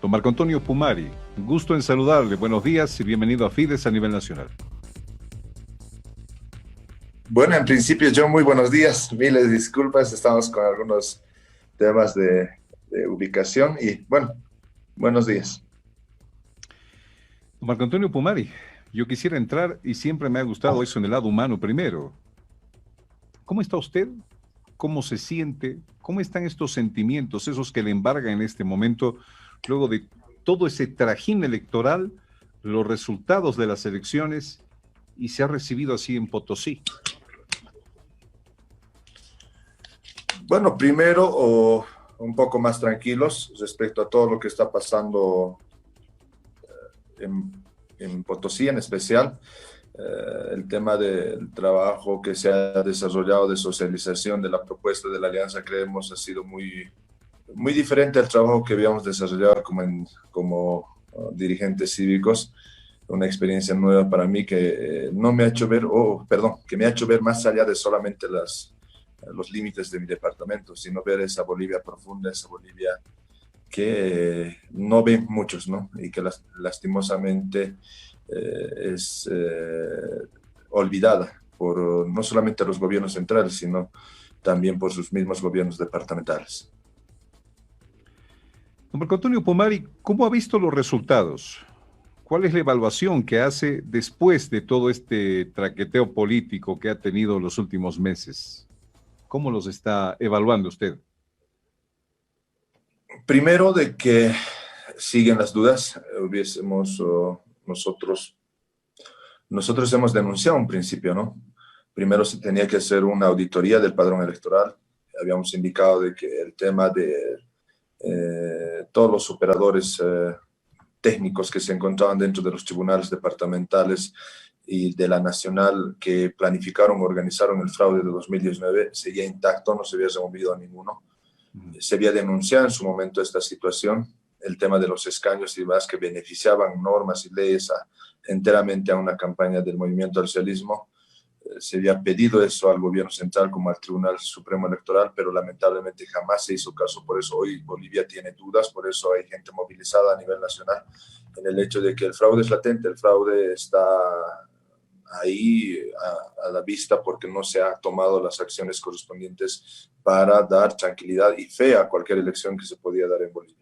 Don Marco Antonio Pumari, gusto en saludarle. Buenos días y bienvenido a Fides a nivel nacional. Bueno, en principio, yo muy buenos días. Miles de disculpas, estamos con algunos temas de ubicación y bueno, buenos días. Don Marco Antonio Pumari, yo quisiera entrar y siempre me ha gustado eso en el lado humano primero. ¿Cómo está usted? ¿Cómo se siente? ¿Cómo están estos sentimientos, esos que le embargan en este momento, luego de todo ese trajín electoral, los resultados de las elecciones y se ha recibido así en Potosí? Bueno, primero, un poco más tranquilos respecto a todo lo que está pasando en Potosí en especial. El tema del trabajo que se ha desarrollado de socialización de la propuesta de la Alianza, creemos, ha sido muy diferente al trabajo que habíamos desarrollado como dirigentes cívicos. Una experiencia nueva para mí que no me ha hecho ver, perdón, que me ha hecho ver más allá de solamente los límites de mi departamento, sino ver esa Bolivia profunda, esa Bolivia que no ven muchos, ¿no? Y que lastimosamente es olvidada por no solamente los gobiernos centrales, sino también por sus mismos gobiernos departamentales. Don Marco Antonio Pumari, ¿cómo ha visto los resultados? ¿Cuál es la evaluación que hace después de todo este traqueteo político que ha tenido los últimos meses? ¿Cómo los está evaluando usted? Primero, de que siguen las dudas. Nosotros hemos denunciado un principio, ¿no? Primero se tenía que hacer una auditoría del padrón electoral. Habíamos indicado de que el tema de todos los operadores técnicos que se encontraban dentro de los tribunales departamentales y de la nacional que planificaron, organizaron el fraude de 2019, seguía intacto, no se había removido a ninguno. Se había denunciado en su momento esta situación, el tema de los escaños y demás que beneficiaban normas y leyes enteramente a una campaña del movimiento al socialismo. Se había pedido eso al gobierno central como al Tribunal Supremo Electoral, pero lamentablemente jamás se hizo caso. Por eso hoy Bolivia tiene dudas, por eso hay gente movilizada a nivel nacional en el hecho de que el fraude es latente, el fraude está ahí a la vista porque no se han tomado las acciones correspondientes para dar tranquilidad y fe a cualquier elección que se podía dar en Bolivia.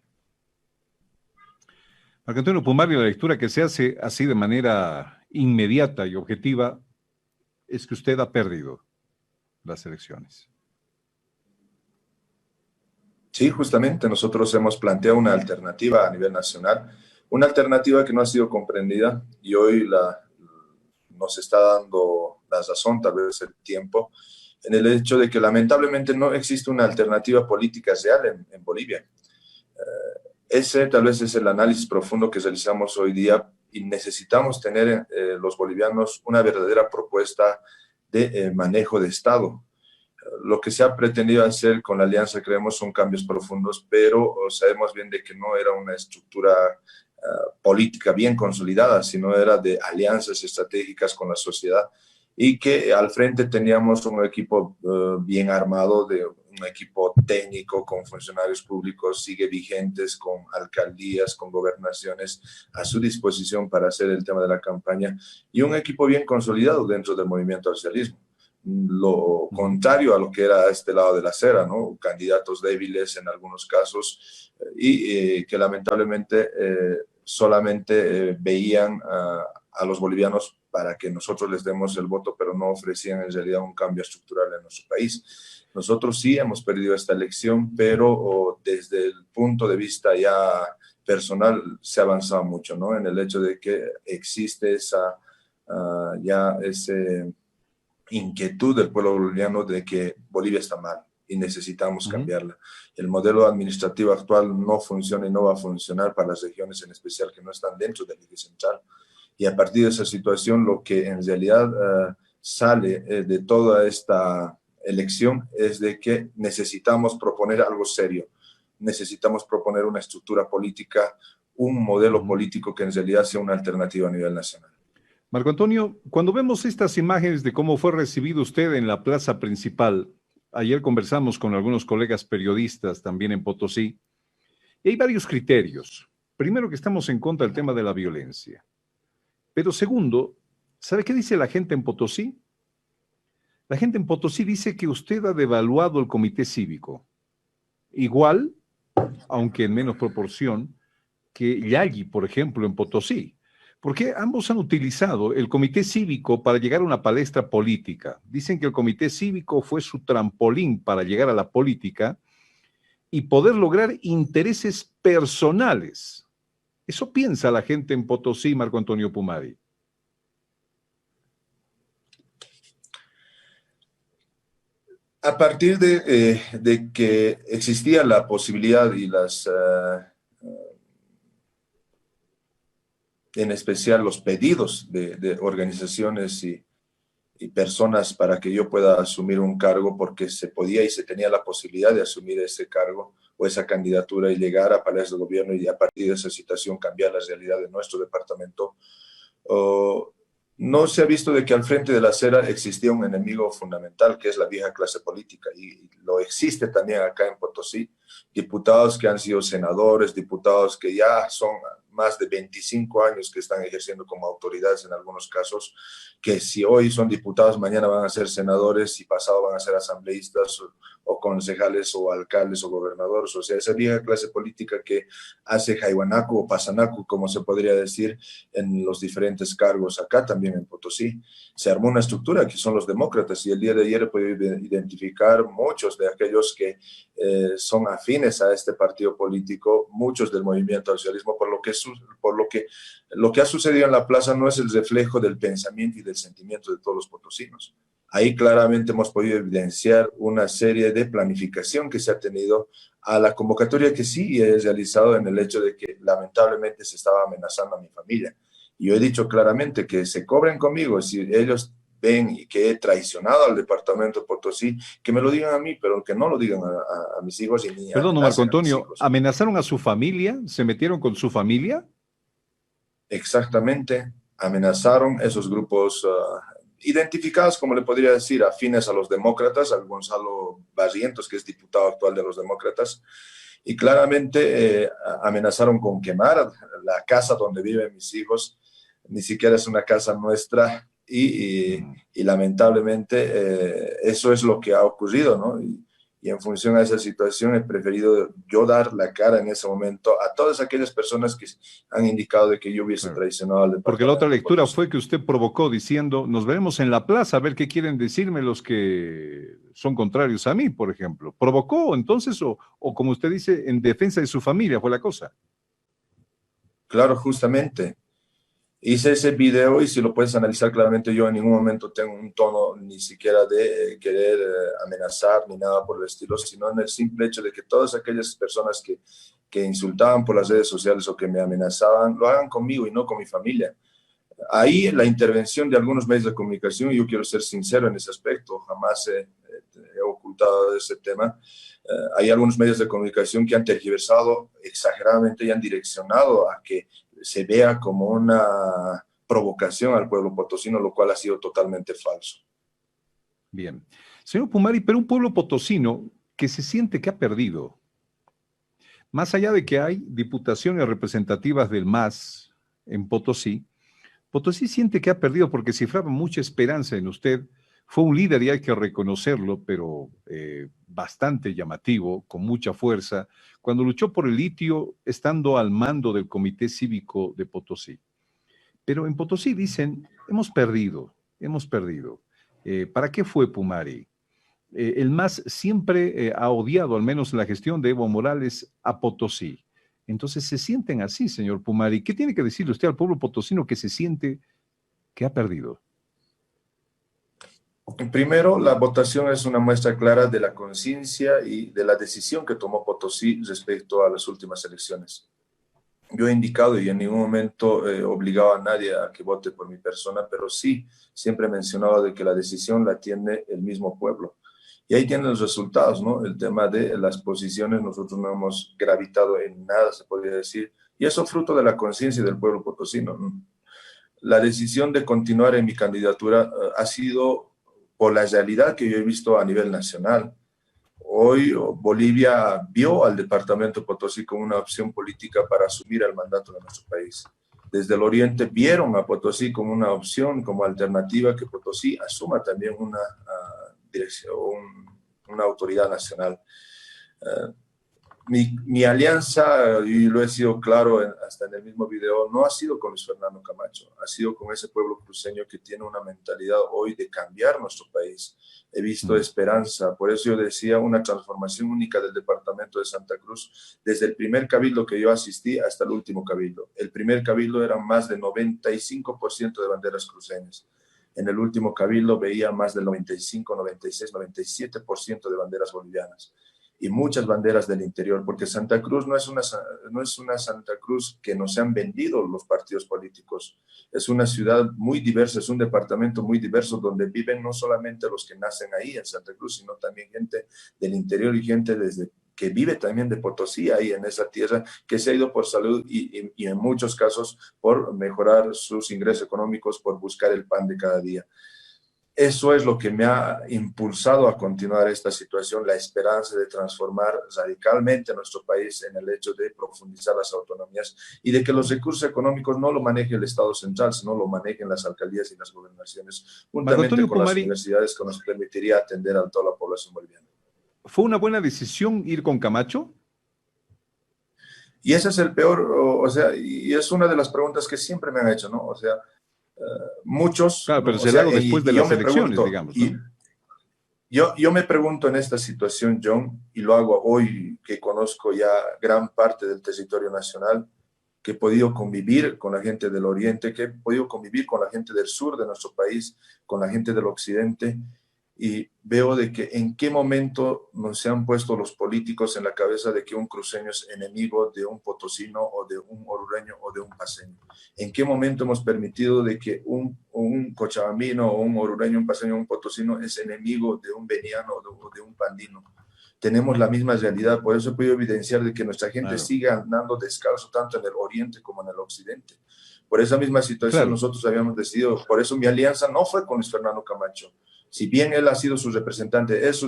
Marco Antonio Pumari, la lectura que se hace así de manera inmediata y objetiva es que usted ha perdido las elecciones. Sí, justamente nosotros hemos planteado una alternativa a nivel nacional, una alternativa que no ha sido comprendida y hoy nos está dando la razón, tal vez el tiempo, en el hecho de que lamentablemente no existe una alternativa política real en Bolivia. Ese tal vez es el análisis profundo que realizamos hoy día y necesitamos tener los bolivianos una verdadera propuesta de manejo de Estado. Lo que se ha pretendido hacer con la alianza, creemos, son cambios profundos, pero sabemos bien de que no era una estructura política bien consolidada, sino era de alianzas estratégicas con la sociedad y que al frente teníamos un equipo bien armado, de un equipo técnico con funcionarios públicos, sigue vigentes, con alcaldías, con gobernaciones a su disposición para hacer el tema de la campaña y un equipo bien consolidado dentro del movimiento al socialismo. Lo contrario a lo que era este lado de la acera, ¿no? Candidatos débiles en algunos casos y que lamentablemente solamente veían a los bolivianos para que nosotros les demos el voto, pero no ofrecían en realidad un cambio estructural en nuestro país. Nosotros sí hemos perdido esta elección, pero desde el punto de vista ya personal se ha avanzado mucho, ¿no? En el hecho de que existe ya ese inquietud del pueblo boliviano de que Bolivia está mal y necesitamos cambiarla. El modelo administrativo actual no funciona y no va a funcionar para las regiones en especial que no están dentro del eje central. Y a partir de esa situación, lo que en realidad sale de toda esta elección es de que necesitamos proponer algo serio. Necesitamos proponer una estructura política, un modelo político que en realidad sea una alternativa a nivel nacional. Marco Antonio, cuando vemos estas imágenes de cómo fue recibido usted en la plaza principal, ayer conversamos con algunos colegas periodistas también en Potosí, y hay varios criterios. primero que estamos en contra del tema de la violencia. Pero segundo, ¿sabe qué dice la gente en Potosí? La gente en Potosí dice que usted ha devaluado el comité cívico. Igual, aunque en menos proporción, que Yagi, por ejemplo, en Potosí. Porque ambos han utilizado el comité cívico para llegar a una palestra política. Dicen que el comité cívico fue su trampolín para llegar a la política y poder lograr intereses personales. Eso piensa la gente en Potosí, Marco Antonio Pumari. A partir de que existía la posibilidad y en especial los pedidos de organizaciones y personas para que yo pueda asumir un cargo, porque se podía y se tenía la posibilidad de asumir ese cargo o esa candidatura y llegar a Palacio de Gobierno y a partir de esa situación cambiar la realidad de nuestro departamento. No se ha visto de que al frente de la acera existía un enemigo fundamental, que es la vieja clase política, y lo existe también acá en Potosí. Diputados que han sido senadores, diputados que ya son más de 25 años que están ejerciendo como autoridades en algunos casos, que si hoy son diputados, mañana van a ser senadores y pasado van a ser asambleístas o concejales o alcaldes o gobernadores. O sea, esa vieja clase política que hace jaiwanaku o pasanaku, como se podría decir, en los diferentes cargos. Acá también en Potosí se armó una estructura que son los demócratas, y el día de ayer he podido identificar muchos de aquellos que son afines a este partido político, muchos del movimiento al socialismo, por lo que ha sucedido en la plaza no es el reflejo del pensamiento y del sentimiento de todos los potosinos. Ahí claramente hemos podido evidenciar una serie de planificación que se ha tenido a la convocatoria que sí he realizado, en el hecho de que lamentablemente se estaba amenazando a mi familia. Y yo he dicho claramente que se cobren conmigo si ellos ven que he traicionado al departamento de Potosí, que me lo digan a mí, pero que no lo digan a mis hijos y ni Perdón, Marco amenacen a mis Antonio, hijos. ¿amenazaron a su familia? ¿Se metieron con su familia? Exactamente, amenazaron esos grupos identificados, como le podría decir, afines a los demócratas, al Gonzalo Barrientos, que es diputado actual de los demócratas, y claramente amenazaron con quemar la casa donde viven mis hijos. Ni siquiera es una casa nuestra, y lamentablemente eso es lo que ha ocurrido, ¿no? Y en función a esa situación he preferido yo dar la cara en ese momento a todas aquellas personas que han indicado de que yo hubiese Claro. traicionado al Porque la otra departamento de lectura Potosí. fue que usted provocó diciendo, nos veremos en la plaza a ver qué quieren decirme los que son contrarios a mí, por ejemplo. ¿Provocó entonces o como usted dice, en defensa de su familia fue la cosa? Claro, justamente. Hice ese video y si lo puedes analizar claramente, yo en ningún momento tengo un tono ni siquiera de querer amenazar ni nada por el estilo, sino en el simple hecho de que todas aquellas personas que insultaban por las redes sociales o que me amenazaban, lo hagan conmigo y no con mi familia. Ahí la intervención de algunos medios de comunicación, y yo quiero ser sincero en ese aspecto, jamás he ocultado ese tema. Hay algunos medios de comunicación que han tergiversado exageradamente y han direccionado a que se vea como una provocación al pueblo potosino, lo cual ha sido totalmente falso. Bien. Señor Pumari, pero un pueblo potosino que se siente que ha perdido, más allá de que hay diputaciones representativas del MAS en Potosí, Potosí siente que ha perdido porque cifraba mucha esperanza en usted. Fue un líder y hay que reconocerlo, pero bastante llamativo, con mucha fuerza, cuando luchó por el litio estando al mando del Comité Cívico de Potosí. Pero en Potosí dicen, hemos perdido, hemos perdido. ¿Para qué fue Pumari? El MAS siempre ha odiado, al menos en la gestión de Evo Morales, a Potosí. Entonces se sienten así, señor Pumari. ¿Qué tiene que decirle usted al pueblo potosino que se siente que ha perdido? Primero, la votación es una muestra clara de la conciencia y de la decisión que tomó Potosí respecto a las últimas elecciones. Yo he indicado y en ningún momento obligado a nadie a que vote por mi persona, pero sí siempre he mencionado de que la decisión la tiene el mismo pueblo. Y ahí tienen los resultados, ¿no? El tema de las posiciones, nosotros no hemos gravitado en nada, se podría decir, y eso fruto de la conciencia del pueblo potosino, ¿no? La decisión de continuar en mi candidatura ha sido por la realidad que yo he visto a nivel nacional. Hoy Bolivia vio al departamento Potosí como una opción política para asumir el mandato de nuestro país. Desde el oriente vieron a Potosí como una opción, como alternativa, que Potosí asuma también una dirección, una autoridad nacional. Uh, mi alianza, y lo he sido claro hasta en el mismo video, no ha sido con Luis Fernando Camacho, ha sido con ese pueblo cruceño que tiene una mentalidad hoy de cambiar nuestro país. He visto esperanza, por eso yo decía una transformación única del departamento de Santa Cruz, desde el primer cabildo que yo asistí hasta el último cabildo. El primer cabildo eran más del 95% de banderas cruceñas. En el último cabildo veía más del 95, 96, 97% de banderas bolivianas y muchas banderas del interior, porque Santa Cruz no es una Santa Cruz que nos han vendido los partidos políticos. Es una ciudad muy diversa, es un departamento muy diverso donde viven no solamente los que nacen ahí en Santa Cruz, sino también gente del interior y gente que vive también de Potosí ahí en esa tierra, que se ha ido por salud y en muchos casos por mejorar sus ingresos económicos, por buscar el pan de cada día. Eso es lo que me ha impulsado a continuar esta situación, la esperanza de transformar radicalmente nuestro país en el hecho de profundizar las autonomías y de que los recursos económicos no lo maneje el Estado central, sino lo manejen las alcaldías y las gobernaciones, Marco juntamente Antonio con las Pumari, universidades que nos permitiría atender a toda la población boliviana. ¿fue una buena decisión ir con Camacho? Y ese es el peor, o sea, y es una de las preguntas que siempre me han hecho, ¿no? O sea, muchos, Claro, ¿no? pero O se la sea, hago después de y yo las me elecciones, pregunto, digamos, ¿no? Yo me pregunto en esta situación, John, y lo hago hoy que conozco ya gran parte del territorio nacional, que he podido convivir con la gente del oriente, que he podido convivir con la gente del sur de nuestro país, con la gente del occidente, y veo de que en qué momento nos se han puesto los políticos en la cabeza de que un cruceño es enemigo de un potosino o de un orureño o de un paceño. ¿En qué momento hemos permitido de que un cochabambino o un orureño, un paceño o un potosino es enemigo de un beniano o de un pandino? Tenemos la misma realidad, por eso he podido evidenciar de que nuestra gente Claro, sigue andando descalzo tanto en el oriente como en el occidente. Por esa misma situación claro. nosotros habíamos decidido, por eso mi alianza no fue con Luis Fernando Camacho. Si bien él ha sido su representante, es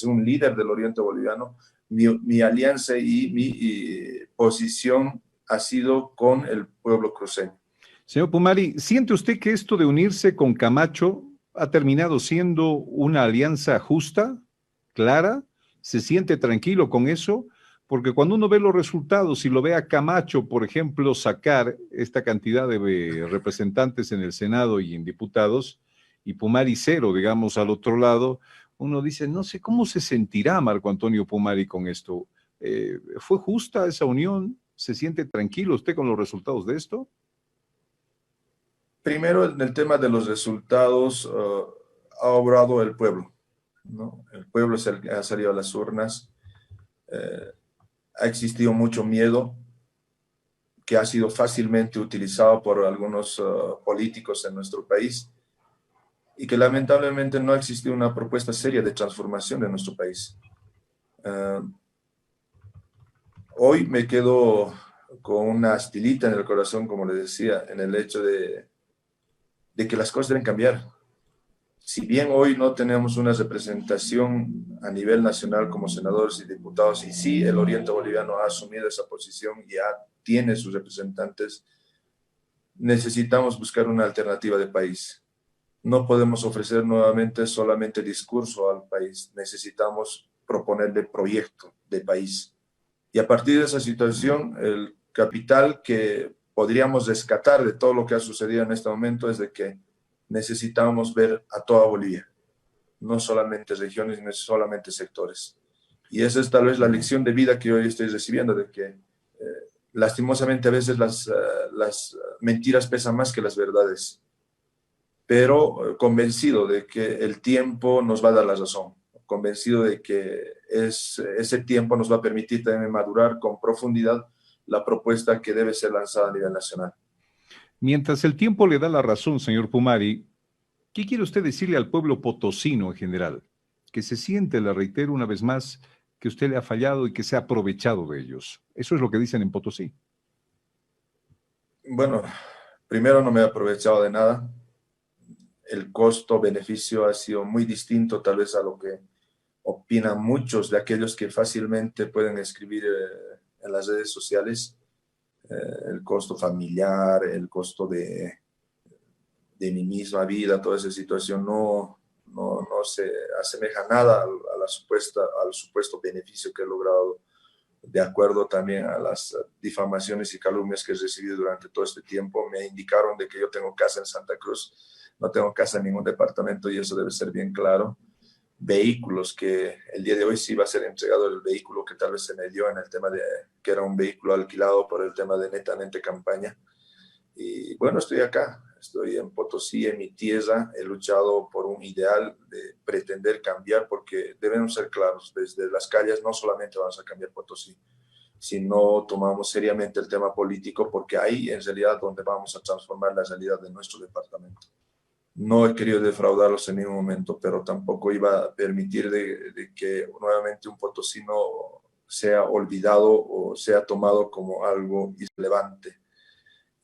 un líder del oriente boliviano, mi alianza y mi posición ha sido con el pueblo cruceño. Señor Pumari, ¿siente usted que esto de unirse con Camacho ha terminado siendo una alianza justa, clara? ¿Se siente tranquilo con eso? Porque cuando uno ve los resultados y lo ve a Camacho, por ejemplo, sacar esta cantidad de representantes en el Senado y en diputados, y Pumari cero, digamos, al otro lado, uno dice, no sé cómo se sentirá Marco Antonio Pumari con esto. ¿Fue justa esa unión? ¿Se siente tranquilo usted con los resultados de esto? Primero, en el tema de los resultados, ha obrado el pueblo, ¿no? El pueblo es el que ha salido a las urnas. Ha existido mucho miedo que ha sido fácilmente utilizado por algunos políticos en nuestro país y que lamentablemente no ha existido una propuesta seria de transformación de nuestro país. Hoy me quedo con una astilita en el corazón, como les decía, en el hecho de que las cosas deben cambiar. Si bien hoy no tenemos una representación a nivel nacional como senadores y diputados, y sí el Oriente Boliviano ha asumido esa posición y ya tiene sus representantes, necesitamos buscar una alternativa de país. No podemos ofrecer nuevamente solamente discurso al país, necesitamos proponerle proyecto de país. Y a partir de esa situación, el capital que podríamos rescatar de todo lo que ha sucedido en este momento es de que necesitamos ver a toda Bolivia, no solamente regiones, no solamente sectores. Y esa es tal vez la lección de vida que hoy estoy recibiendo, de que lastimosamente a veces las mentiras pesan más que las verdades, pero convencido de que el tiempo nos va a dar la razón, convencido de que ese tiempo nos va a permitir también madurar con profundidad la propuesta que debe ser lanzada a nivel nacional. Mientras el tiempo le da la razón, señor Pumari, ¿qué quiere usted decirle al pueblo potosino en general? Que se siente, le reitero una vez más, que usted le ha fallado y que se ha aprovechado de ellos. Eso es lo que dicen en Potosí. Bueno, primero no me he aprovechado de nada. El costo-beneficio ha sido muy distinto tal vez a lo que opinan muchos de aquellos que fácilmente pueden escribir en las redes sociales, el costo familiar, el costo de mi misma vida, toda esa situación no se asemeja nada a al supuesto beneficio que he logrado, de acuerdo también a las difamaciones y calumnias que he recibido durante todo este tiempo. Me indicaron de que yo tengo casa en Santa Cruz, no tengo casa en ningún departamento y eso debe ser bien claro. Vehículos que el día de hoy sí va a ser entregado el vehículo que tal vez se me dio en el tema de que era un vehículo alquilado por el tema de netamente campaña. Y bueno, estoy acá, estoy en Potosí, en mi tierra, he luchado por un ideal de pretender cambiar, porque debemos ser claros, desde las calles no solamente vamos a cambiar Potosí, si no tomamos seriamente el tema político, porque ahí en realidad donde vamos a transformar la realidad de nuestro departamento. No he querido defraudarlos en ningún momento, pero tampoco iba a permitir de que nuevamente un potosino sea olvidado o sea tomado como algo irrelevante.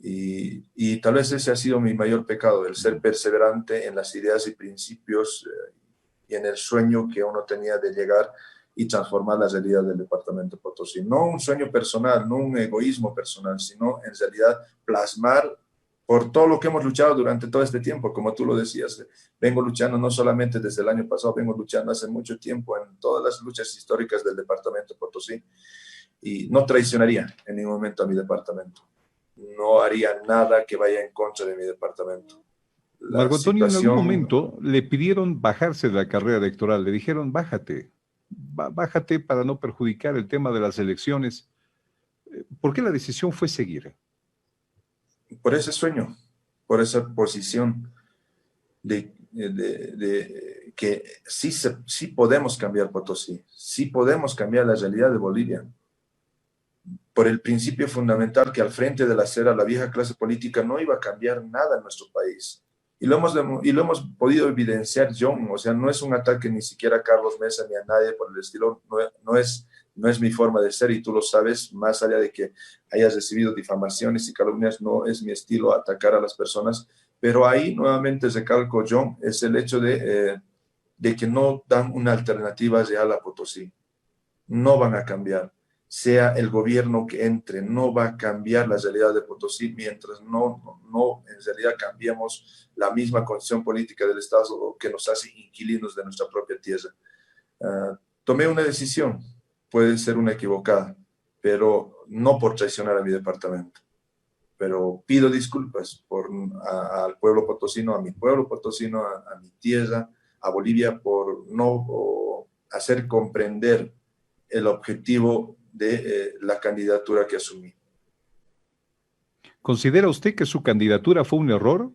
Y tal vez ese ha sido mi mayor pecado, el ser perseverante en las ideas y principios y en el sueño que uno tenía de llegar y transformar la realidad del departamento de Potosí. No un sueño personal, no un egoísmo personal, sino en realidad plasmar por todo lo que hemos luchado durante todo este tiempo. Como tú lo decías, vengo luchando no solamente desde el año pasado, vengo luchando hace mucho tiempo en todas las luchas históricas del departamento de Potosí, y no traicionaría en ningún momento a mi departamento. No haría nada que vaya en contra de mi departamento. La Marco Antonio, en algún situación, momento le pidieron bajarse de la carrera electoral, le dijeron, bájate, bájate para no perjudicar el tema de las elecciones. ¿Por qué la decisión fue seguir? por ese sueño, por esa posición que sí podemos cambiar Potosí, sí podemos cambiar la realidad de Bolivia, por el principio fundamental que al frente de la acera la vieja clase política no iba a cambiar nada en nuestro país. Y lo hemos podido evidenciar, John. O sea, no es un ataque ni siquiera a Carlos Mesa ni a nadie por el estilo. No es mi forma de ser y tú lo sabes. Más allá de que hayas recibido difamaciones y calumnias, no es mi estilo atacar a las personas. Pero ahí nuevamente recalco, John, es el hecho de que no dan una alternativa real a Potosí. No van a cambiar, sea el gobierno que entre, no va a cambiar la realidad de Potosí mientras no en realidad cambiemos la misma condición política del Estado que nos hace inquilinos de nuestra propia tierra. Tomé una decisión, puede ser una equivocada, pero no por traicionar a mi departamento. Pero pido disculpas al pueblo potosino, a mi pueblo potosino, a mi tierra, a Bolivia, por no hacer comprender el objetivo de la candidatura que asumí. ¿Considera usted que su candidatura fue un error?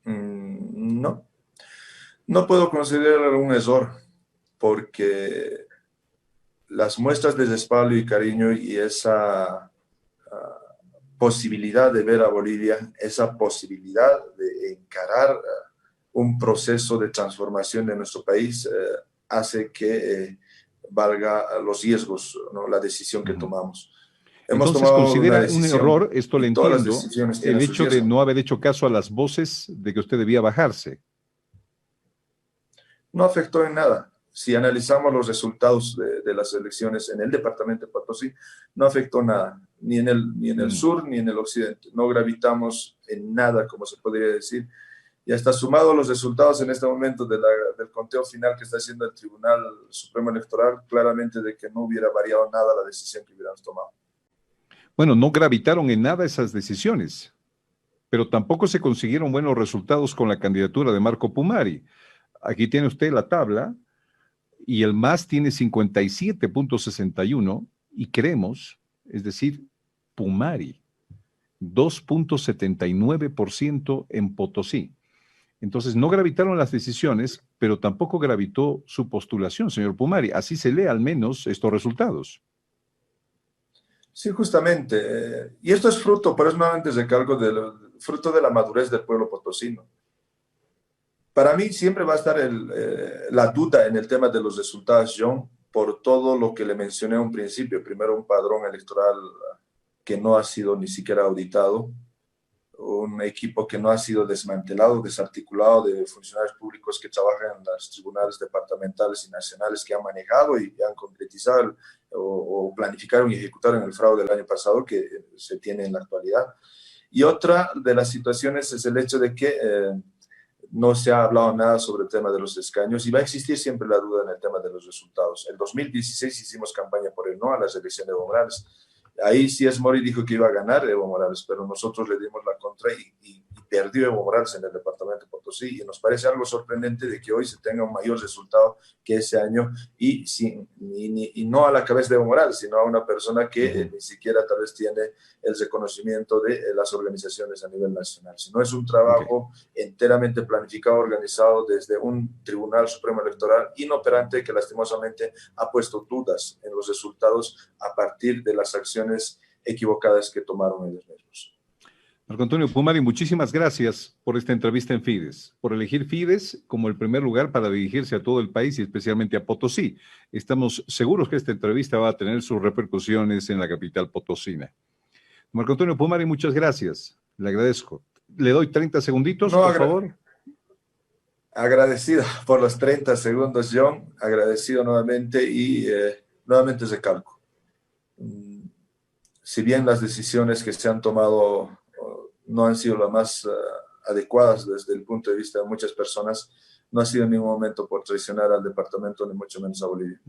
No, no puedo considerar un error, porque las muestras de respaldo y cariño y esa posibilidad de ver a Bolivia, esa posibilidad de encarar un proceso de transformación de nuestro país, hace que valga los riesgos, ¿no? La decisión que tomamos. Hemos Entonces, tomado una ¿considera un decisión error, esto le y todas las entiendo, decisiones el tienen su hecho de riesgo. no haber hecho caso a las voces de que usted debía bajarse? No afectó en nada. Si analizamos los resultados de las elecciones en el departamento de Potosí, no afectó nada, ni en el sur ni en el occidente. No gravitamos en nada, como se podría decir. Y hasta sumado los resultados en este momento del conteo final que está haciendo el Tribunal Supremo Electoral, claramente de que no hubiera variado nada la decisión que hubiéramos tomado. Bueno, no gravitaron en nada esas decisiones, pero tampoco se consiguieron buenos resultados con la candidatura de Marco Pumari. Aquí tiene usted la tabla y el MAS tiene 57.61 y creemos, es decir, Pumari, 2.79% en Potosí. Entonces, no gravitaron las decisiones, pero tampoco gravitó su postulación, señor Pumari. Así se lee al menos estos resultados. Sí, justamente. Y esto es fruto, pero es nuevamente recalco, fruto de la madurez del pueblo potosino. Para mí siempre va a estar la duda en el tema de los resultados, John, por todo lo que le mencioné a un principio. Primero, un padrón electoral que no ha sido ni siquiera auditado. un equipo que no ha sido desmantelado, desarticulado, de funcionarios públicos que trabajan en los tribunales departamentales y nacionales, que han manejado y han concretizado o planificaron y ejecutaron el fraude del año pasado que se tiene en la actualidad. Y otra de las situaciones es el hecho de que no se ha hablado nada sobre el tema de los escaños y va a existir siempre la duda en el tema de los resultados. En 2016 hicimos campaña por el no a la elecciones de Evo Morales. Ahí sí Mori dijo que iba a ganar Evo Morales, pero nosotros le dimos la contra y perdió Evo Morales en el departamento de Potosí. Y nos parece algo sorprendente de que hoy se tenga un mayor resultado que ese año y no a la cabeza de Evo Morales, sino a una persona que ni siquiera tal vez tiene el reconocimiento de las organizaciones a nivel nacional. Sino es un trabajo enteramente planificado, organizado desde un Tribunal Supremo Electoral inoperante que lastimosamente ha puesto dudas en los resultados a partir de las acciones equivocadas que tomaron ellos mismos. Marco Antonio Pumari, muchísimas gracias por esta entrevista en Fides, por elegir Fides como el primer lugar para dirigirse a todo el país y especialmente a Potosí. Estamos seguros que esta entrevista va a tener sus repercusiones en la capital potosina. Marco Antonio Pumari, muchas gracias. Le agradezco. Le doy 30 segunditos, por favor. Agradecido por los 30 segundos, John. Agradecido nuevamente y nuevamente recalco. Si bien las decisiones que se han tomado no han sido las más adecuadas desde el punto de vista de muchas personas, no ha sido en ningún momento por traicionar al departamento, ni mucho menos a Bolivia.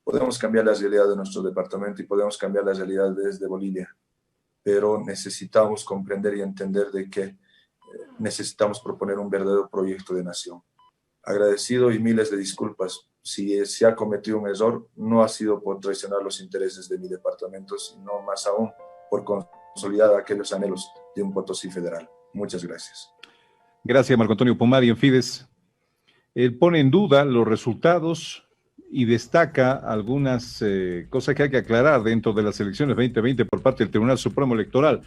Podemos cambiar la realidad de nuestro departamento y podemos cambiar la realidad desde Bolivia, pero necesitamos comprender y entender de que necesitamos proponer un verdadero proyecto de nación. Agradecido y miles de disculpas. Si se ha cometido un error, no ha sido por traicionar los intereses de mi departamento, sino más aún por consolidar aquellos anhelos de un Potosí federal. Muchas gracias. Gracias, Marco Antonio Pumari en Fides. Él pone en duda los resultados y destaca algunas cosas que hay que aclarar dentro de las elecciones 2020 por parte del Tribunal Supremo Electoral.